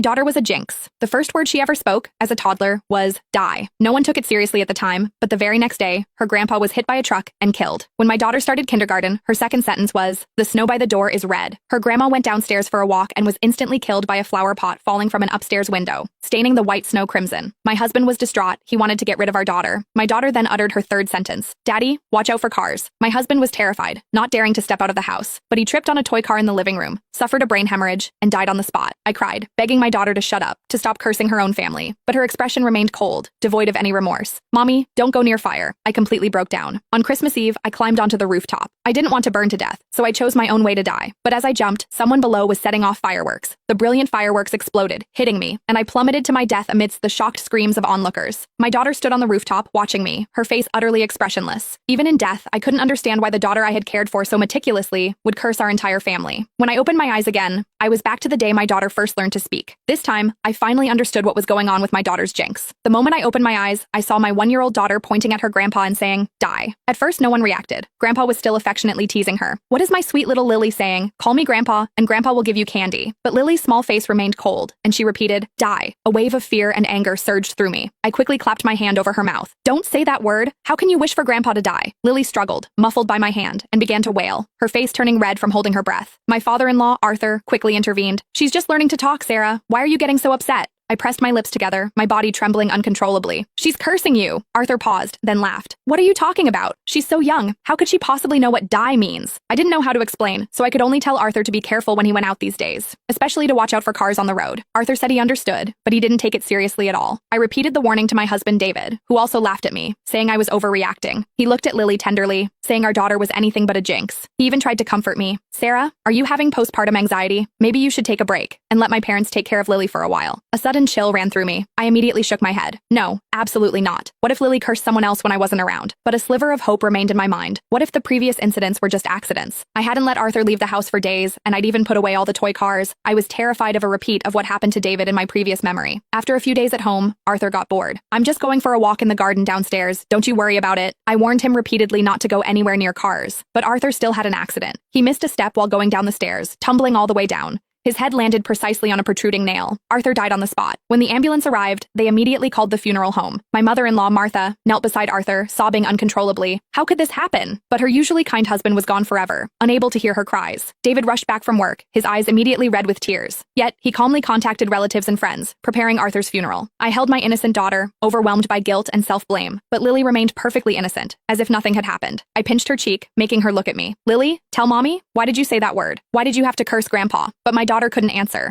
My daughter was a jinx. The first word she ever spoke, as a toddler, was die. No one took it seriously at the time, but the very next day, her grandpa was hit by a truck and killed. When my daughter started kindergarten, her second sentence was, "The snow by the door is red." Her grandma went downstairs for a walk and was instantly killed by a flower pot falling from an upstairs window, staining the white snow crimson. My husband was distraught. He wanted to get rid of our daughter. My daughter then uttered her third sentence, "Daddy, watch out for cars." My husband was terrified, not daring to step out of the house, but he tripped on a toy car in the living room, suffered a brain hemorrhage, and died on the spot. I cried, begging my daughter to shut up, to stop cursing her own family, but her expression remained cold, devoid of any remorse. "Mommy, don't go near fire." I completely broke down. On Christmas Eve, I climbed onto the rooftop. I didn't want to burn to death, so I chose my own way to die. But as I jumped, someone below was setting off fireworks. The brilliant fireworks exploded, hitting me, and I plummeted to my death amidst the shocked screams of onlookers. My daughter stood on the rooftop, watching me, her face utterly expressionless. Even in death, I couldn't understand why the daughter I had cared for so meticulously would curse our entire family. When I opened my eyes again, I was back to the day my daughter first learned to speak. This time, I finally understood what was going on with my daughter's jinx. The moment I opened my eyes, I saw my 1-year-old daughter pointing at her grandpa and saying, "Die." At first, no one reacted. Grandpa was still affectionately teasing her. "What is my sweet little Lily saying? Call me Grandpa, and Grandpa will give you candy." But Lily's small face remained cold, and she repeated, "Die." A wave of fear and anger surged through me. I quickly clapped my hand over her mouth. "Don't say that word. How can you wish for Grandpa to die?" Lily struggled, muffled by my hand, and began to wail, her face turning red from holding her breath. My father-in-law, Arthur, quickly intervened. "She's just learning to talk, Sarah. Why are you getting so upset?" I pressed my lips together, my body trembling uncontrollably. "She's cursing you." Arthur paused, then laughed. "What are you talking about? She's so young. How could she possibly know what die means?" I didn't know how to explain, so I could only tell Arthur to be careful when he went out these days, especially to watch out for cars on the road. Arthur said he understood, but he didn't take it seriously at all. I repeated the warning to my husband, David, who also laughed at me, saying I was overreacting. He looked at Lily tenderly, saying our daughter was anything but a jinx. He even tried to comfort me. "Sarah, are you having postpartum anxiety? Maybe you should take a break and let my parents take care of Lily for a while." A sudden chill ran through me. I immediately shook my head. No, absolutely not. What if Lily cursed someone else when I wasn't around? But a sliver of hope remained in my mind. What if the previous incidents were just accidents? I hadn't let Arthur leave the house for days, and I'd even put away all the toy cars. I was terrified of a repeat of what happened to David in my previous memory. After a few days at home, Arthur got bored. "I'm just going for a walk in the garden downstairs. Don't you worry about it." I warned him repeatedly not to go anywhere near cars, but Arthur still had an accident. He missed a step while going down the stairs, tumbling all the way down. His head landed precisely on a protruding nail. Arthur died on the spot. When the ambulance arrived, they immediately called the funeral home. My mother-in-law, Martha, knelt beside Arthur, sobbing uncontrollably. How could this happen? But her usually kind husband was gone forever, unable to hear her cries. David rushed back from work, his eyes immediately red with tears. Yet, he calmly contacted relatives and friends, preparing Arthur's funeral. I held my innocent daughter, overwhelmed by guilt and self-blame, but Lily remained perfectly innocent, as if nothing had happened. I pinched her cheek, making her look at me. "Lily, tell Mommy, why did you say that word? Why did you have to curse Grandpa?" But my daughter couldn't answer.